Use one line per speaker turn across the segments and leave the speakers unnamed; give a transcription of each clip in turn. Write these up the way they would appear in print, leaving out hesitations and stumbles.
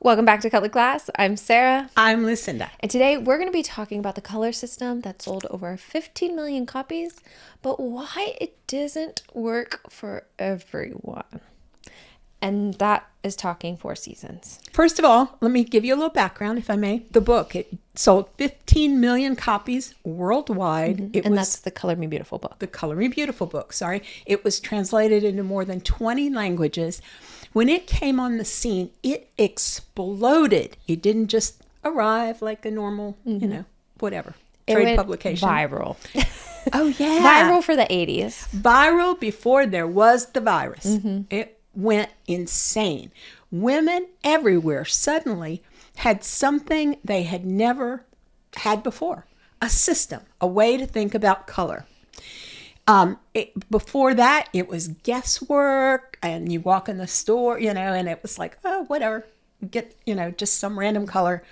Welcome back to Color Class. I'm Sarah.
I'm Lucinda.
And today we're going to be talking about the color system that sold over 15 million copies, but why it doesn't work for everyone. And that is talking Four Seasons.
First of all, let me give you a little background, if I may. The book, it sold 15 million copies worldwide.
Mm-hmm. That's the Color Me Beautiful book.
The Color Me Beautiful book, sorry. It was translated into more than 20 languages. When it came on the scene, it exploded. It didn't just arrive like a normal, whatever, trade publication.
Viral.
Oh, yeah.
Viral for the 80s.
Viral before there was the virus. Mm-hmm. It went insane. Women everywhere suddenly had something they had never had before. A system, a way to think about color. Before that, it was guesswork, and you walk in the store, and it was like, oh, whatever, get, just some random color.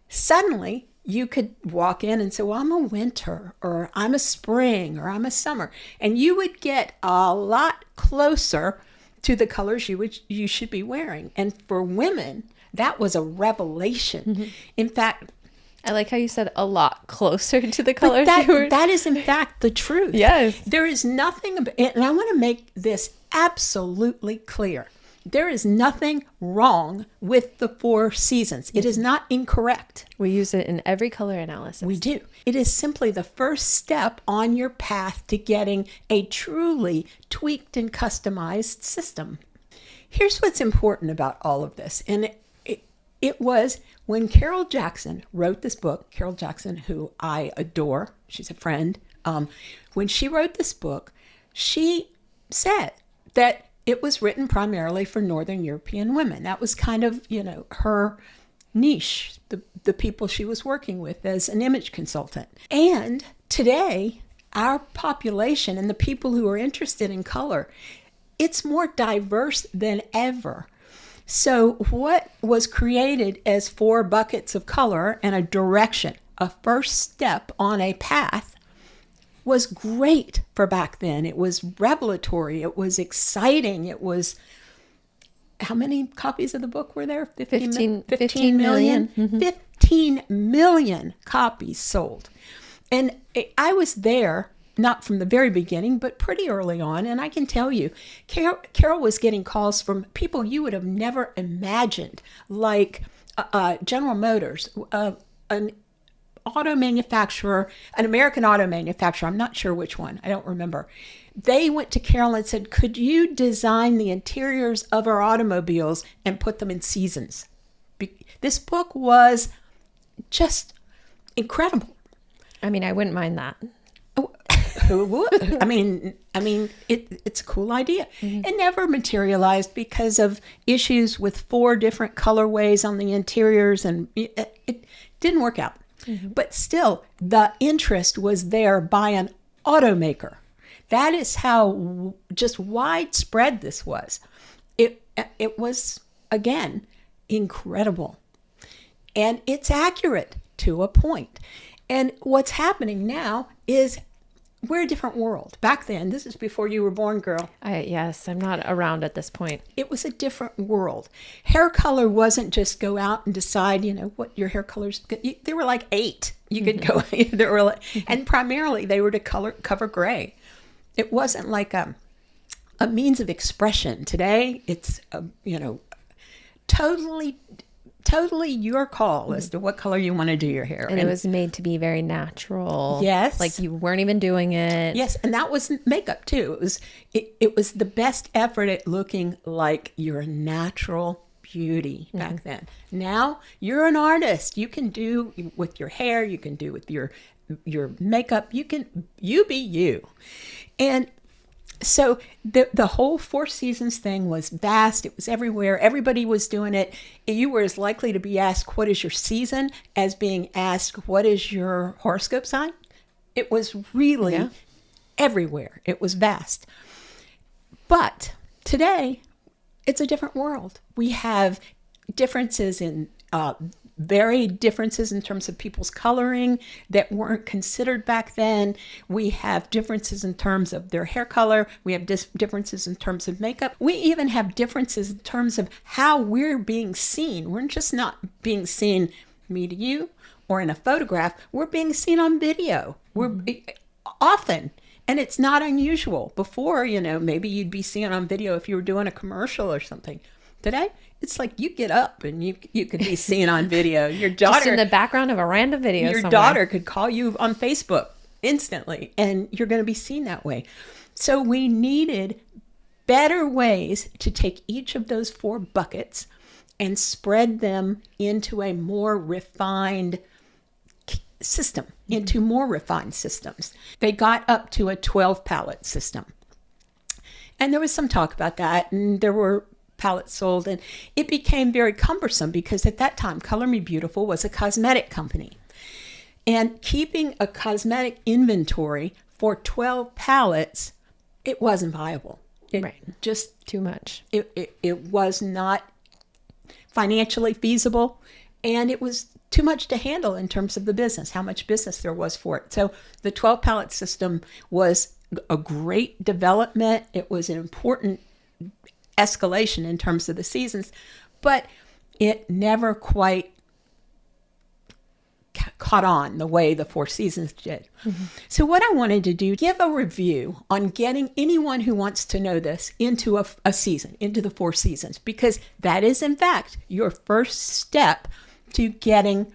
Suddenly, you could walk in and say, well, I'm a winter, or I'm a spring, or I'm a summer. And you would get a lot closer to the colors you should be wearing. And for women, that was a revelation. Mm-hmm. In fact,
I like how you said a lot closer to the colors.
That is, in fact, the truth.
Yes.
There is nothing about it, and I want to make this absolutely clear. There is nothing wrong with the Four Seasons. It is not incorrect.
We use it in every color analysis.
We do. It is simply the first step on your path to getting a truly tweaked and customized system. Here's what's important about all of this, and it was when Carol Jackson wrote this book, Carol Jackson, who I adore, she's a friend, when she wrote this book, she said that it was written primarily for Northern European women. That was kind of, her niche, the people she was working with as an image consultant. And today, our population and the people who are interested in color, it's more diverse than ever. So what was created as 4 buckets of color and a direction, a first step on a path, was great for back then. It was revelatory. It was exciting. It was, how many copies of the book were there?
15
million?
Mm-hmm.
15 million copies sold. And I was there, not from the very beginning, but pretty early on. And I can tell you, Carol was getting calls from people you would have never imagined, like General Motors, an auto manufacturer, an American auto manufacturer. I'm not sure which one. I don't remember. They went to Carol and said, could you design the interiors of our automobiles and put them in seasons? This book was just incredible.
I mean, I wouldn't mind that.
Who would? I mean, it's a cool idea. Mm-hmm. It never materialized because of issues with 4 different colorways on the interiors, and it didn't work out. Mm-hmm. But still, the interest was there by an automaker. That is how just widespread this was. It was, again, incredible. And it's accurate to a point. And what's happening now is we're a different world. Back then, this is before you were born, girl.
Yes, I'm not around at this point.
It was a different world. Hair color wasn't just go out and decide, what your hair colors. There were like 8. You could go. There were, and primarily they were to cover gray. It wasn't like a means of expression. Today, it's totally your call as to what color you want to do your hair.
And it was made to be very natural.
Yes.
Like you weren't even doing it.
Yes, and that was makeup too. It was the best effort at looking like your natural beauty back then. Now, you're an artist. You can do with your hair, you can do with your makeup, you be you. And so the whole Four Seasons thing was vast. It was everywhere. Everybody was doing it. You were as likely to be asked, what is your season, as being asked, what is your horoscope sign? It was really everywhere. It was vast. But today, it's a different world. We have differences in very differences in terms of people's coloring that weren't considered back then. We have differences in terms of their hair color. We have differences in terms of makeup. We even have differences in terms of how we're being seen. We're just not being seen, me to you, or in a photograph. We're being seen on video. We're often. And it's not unusual. Before, maybe you'd be seen on video if you were doing a commercial or something. Today, it's like you get up and you could be seen on video. Your daughter,
just in the background of a random video
your
somewhere.
daughter could call you on Facebook instantly, and you're going to be seen that way. So we needed better ways to take each of those 4 buckets and spread them into a more refined system, into more refined systems. They got up to a 12 palette system. And there was some talk about that, and there were palettes sold, and it became very cumbersome because at that time, Color Me Beautiful was a cosmetic company. And keeping a cosmetic inventory for 12 palettes, it wasn't viable.
Right.
Just
too much.
It was not financially feasible, and it was too much to handle in terms of the business, how much business there was for it. So the 12 palette system was a great development. It was an important escalation in terms of the seasons, but it never quite caught on the way the 4 seasons did. So what I wanted to do, give a review on getting anyone who wants to know this into a season, into the 4 seasons, because that is in fact your first step to getting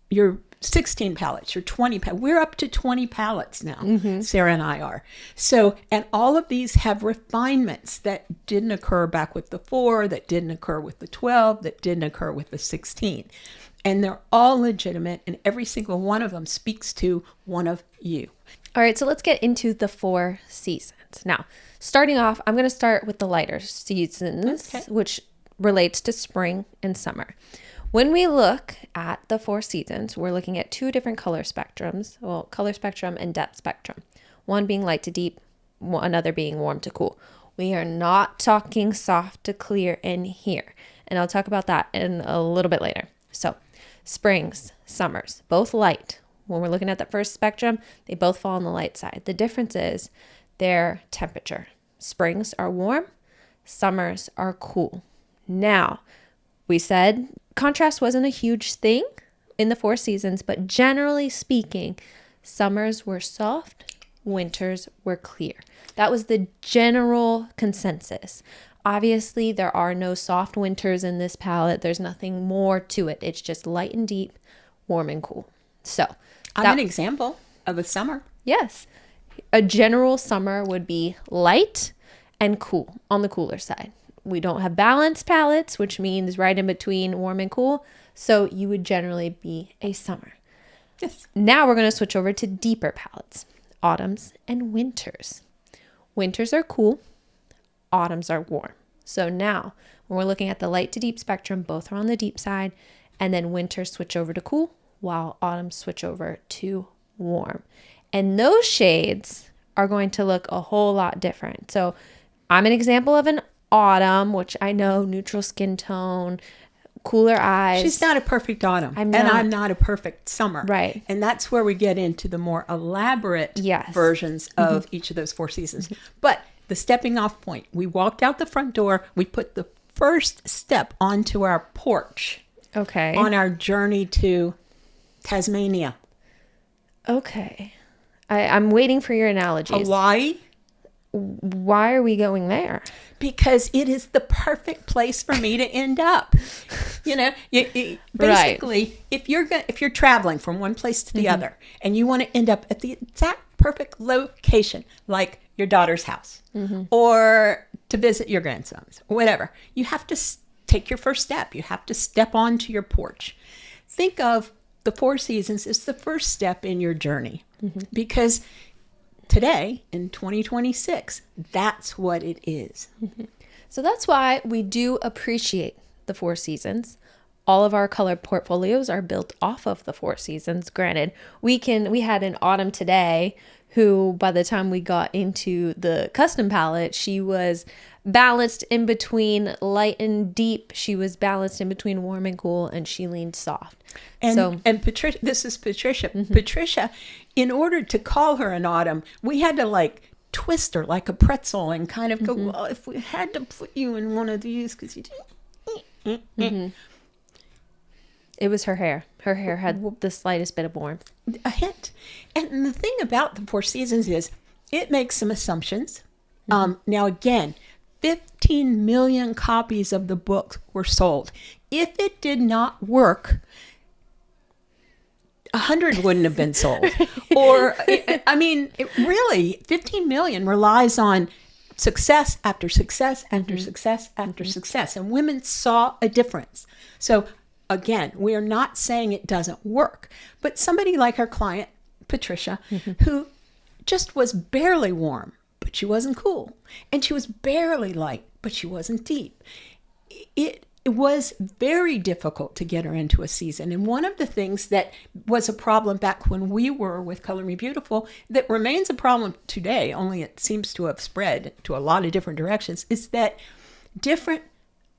your 16 palettes, your 20 palettes. We're up to 20 palettes now, Sara and I are. So, and all of these have refinements that didn't occur back with the 4, that didn't occur with the 12, that didn't occur with the 16. And they're all legitimate, and every single one of them speaks to one of you.
All right, so let's get into the 4 seasons. Now, starting off, I'm going to start with the lighter seasons, which relates to spring and summer. When we look at the 4 seasons, we're looking at 2 different color spectrums. Well, color spectrum and depth spectrum. One being light to deep, another being warm to cool. We are not talking soft to clear in here. And I'll talk about that in a little bit later. So, springs, summers, both light. When we're looking at that first spectrum, they both fall on the light side. The difference is their temperature. Springs are warm, summers are cool. Now, we said contrast wasn't a huge thing in the 4 seasons, but generally speaking, summers were soft, winters were clear. That was the general consensus. Obviously, there are no soft winters in this palette. There's nothing more to it. It's just light and deep, warm and cool. So,
I'm an example of a summer.
Yes. A general summer would be light and cool, on the cooler side. We don't have balanced palettes, which means right in between warm and cool. So you would generally be a summer.
Yes.
Now we're going to switch over to deeper palettes, autumns and winters. Winters are cool, autumns are warm. So now when we're looking at the light to deep spectrum, both are on the deep side, and then winters switch over to cool while autumns switch over to warm. And those shades are going to look a whole lot different. So I'm an example of an autumn, which I know, neutral skin tone, cooler eyes.
She's not a perfect autumn.
I'm
not a perfect summer.
Right.
And that's where we get into the more elaborate versions of each of those 4 seasons. But the stepping off point, we walked out the front door, we put the first step onto our porch.
Okay.
On our journey to Tasmania.
Okay. I'm waiting for your analogies.
Hawaii.
Why are we going there?
Because it is the perfect place for me to end up. Basically, if you're traveling from one place to the other and you want to end up at the exact perfect location, like your daughter's house or to visit your grandsons, or whatever, you have to take your first step. You have to step onto your porch. Think of the 4 seasons as the first step in your journey, because today in 2026, that's what it is.
So that's why we do appreciate the 4 seasons. all of our color portfolios are built off of the four seasons. Granted, we had an autumn today who, by the time we got into the custom palette, she was balanced in between light and deep. She was balanced in between warm and cool, and she leaned soft.
And Patricia, this is Patricia. Patricia, in order to call her an autumn, we had to like twist her like a pretzel and kind of go, well, if we had to put you in one of these, because you didn't.
It was her hair. Her hair had the slightest bit of warmth.
A hint. And the thing about the Four Seasons is it makes some assumptions. Now, again, 15 million copies of the book were sold. If it did not work, 100 wouldn't have been sold. Or, I mean, really, 15 million relies on success after success after success after success. And women saw a difference. So, again, we are not saying it doesn't work. But somebody like our client, Patricia, who just was barely warm, but she wasn't cool. And she was barely light, but she wasn't deep. It was very difficult to get her into a season. And one of the things that was a problem back when we were with Color Me Beautiful, that remains a problem today, only it seems to have spread to a lot of different directions, is that different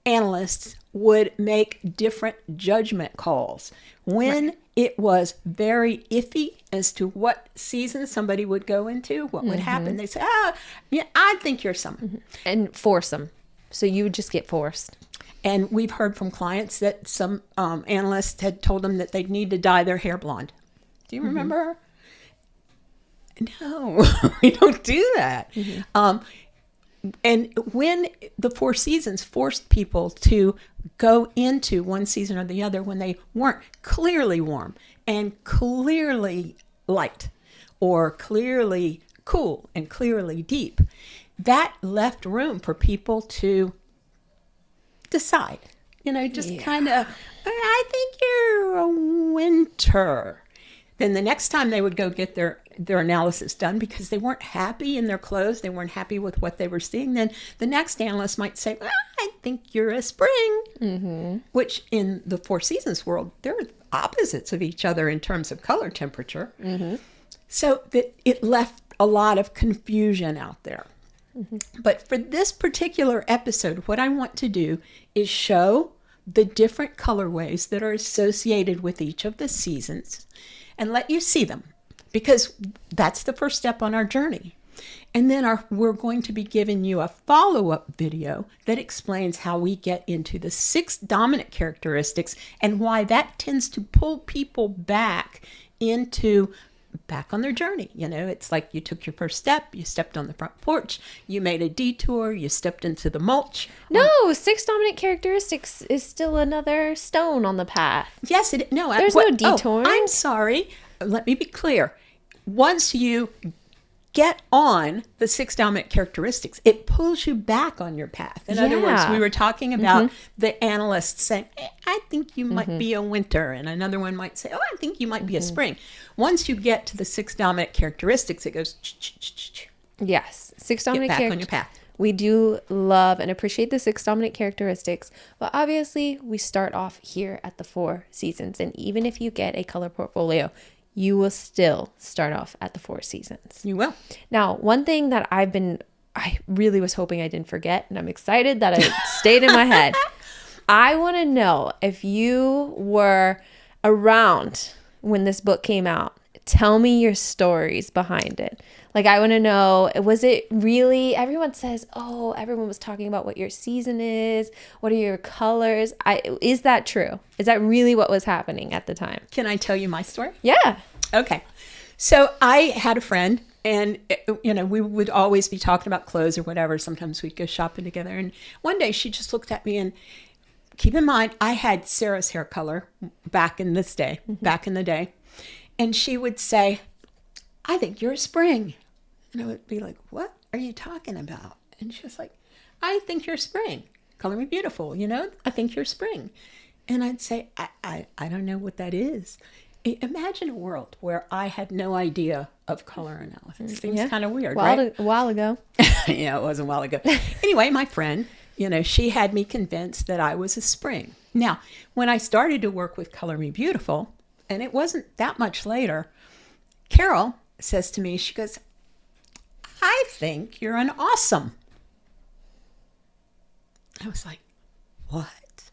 analysts would make different judgment calls. When it was very iffy as to what season somebody would go into, what would happen, they say, yeah, I think you're some.
And force them. So you would just get forced.
And we've heard from clients that some analysts had told them that they'd need to dye their hair blonde. Do you remember? No, we don't do that. And when the Four Seasons forced people to go into one season or the other when they weren't clearly warm and clearly light or clearly cool and clearly deep, that left room for people to decide, just kind of, I think you're a winter. Then the next time they would go get their analysis done because they weren't happy in their clothes, they weren't happy with what they were seeing, then the next analyst might say, I think you're a spring, which in the Four Seasons world, they're opposites of each other in terms of color temperature. So that it left a lot of confusion out there. But for this particular episode, what I want to do is show the different colorways that are associated with each of the seasons and let you see them, because that's the first step on our journey. And then we're going to be giving you a follow-up video that explains how we get into the 6 dominant characteristics and why that tends to pull people back on their journey. It's like you took your first step, you stepped on the front porch, you made a detour, you stepped into the mulch.
No, 6 dominant characteristics is still another stone on the path.
Yes,
there's no detour.
I'm sorry. Let me be clear. Once you get on the 6 dominant characteristics, it pulls you back on your path. In other words, we were talking about the analysts saying, I think you might be a winter. And another one might say, I think you might be a spring. Once you get to the 6 dominant characteristics, it goes,
yes, 6 dominant
get back on your path.
We do love and appreciate the 6 dominant characteristics, but obviously we start off here at the 4 seasons. And even if you get a color portfolio, you will still start off at the 4 seasons.
You will.
Now, one thing that I really was hoping I didn't forget, and I'm excited that it stayed in my head. I want to know if you were around when this book came out. Tell me your stories behind it. Like, I want to know, was it really, everyone says, everyone was talking about what your season is. What are your colors? Is that true? Is that really what was happening at the time?
Can I tell you my story?
Yeah.
Okay. So I had a friend, and, we would always be talking about clothes or whatever. Sometimes we'd go shopping together. And one day she just looked at me, and keep in mind, I had Sarah's hair color back in the day. And she would say, I think you're a spring. And I would be like, what are you talking about? And she was like, I think you're spring. Color Me Beautiful, I think you're spring. And I'd say, I don't know what that is. Imagine a world where I had no idea of color analysis. Seems kind of weird, right?
A while ago.
Yeah, it was a while ago. Anyway, my friend she had me convinced that I was a spring. Now, when I started to work with Color Me Beautiful, and it wasn't that much later, Carol says to me, she goes, I think you're an awesome. I was like, what?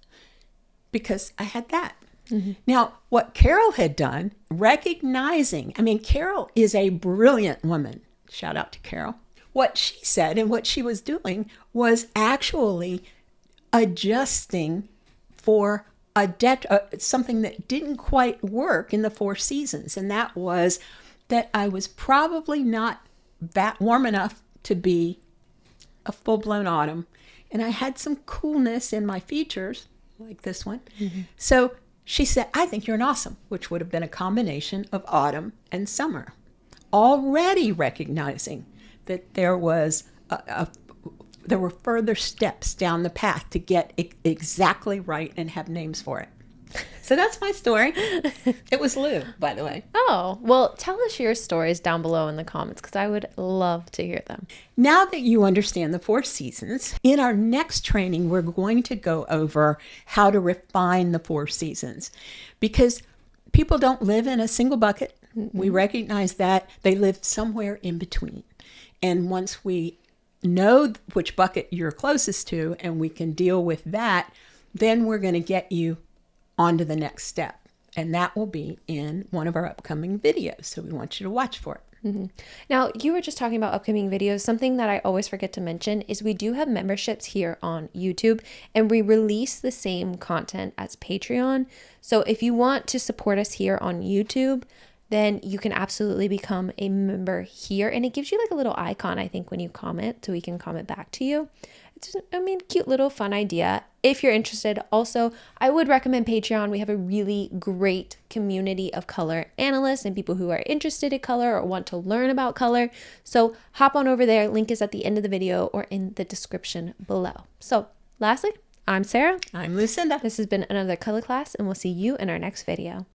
Because I had that. Mm-hmm. Now, what Carol had done, recognizing, Carol is a brilliant woman. Shout out to Carol. What she said and what she was doing was actually adjusting for something that didn't quite work in the 4 seasons. And that was that I was probably not that warm enough to be a full-blown autumn. And I had some coolness in my features, like this one. Mm-hmm. So she said, I think you're an awesome, which would have been a combination of autumn and summer. Already recognizing that there was there were further steps down the path to get exactly right and have names for it. So that's my story. It was Lou, by the way.
Oh, well, tell us your stories down below in the comments because I would love to hear them.
Now that you understand the 4 seasons, in our next training, we're going to go over how to refine the 4 seasons because people don't live in a single bucket. Mm-hmm. We recognize that they live somewhere in between. And once we know which bucket you're closest to and we can deal with that, then we're going to get you on to the next step. And that will be in one of our upcoming videos. So we want you to watch for it.
Mm-hmm. Now, you were just talking about upcoming videos. Something that I always forget to mention is we do have memberships here on YouTube and we release the same content as Patreon. So if you want to support us here on YouTube, then you can absolutely become a member here. And it gives you like a little icon, I think, when you comment, so we can comment back to you. It's, cute little fun idea. If you're interested, also, I would recommend Patreon. We have a really great community of color analysts and people who are interested in color or want to learn about color. So hop on over there. Link is at the end of the video or in the description below. So lastly, I'm Sarah.
I'm Lucinda.
This has been another color class, and we'll see you in our next video.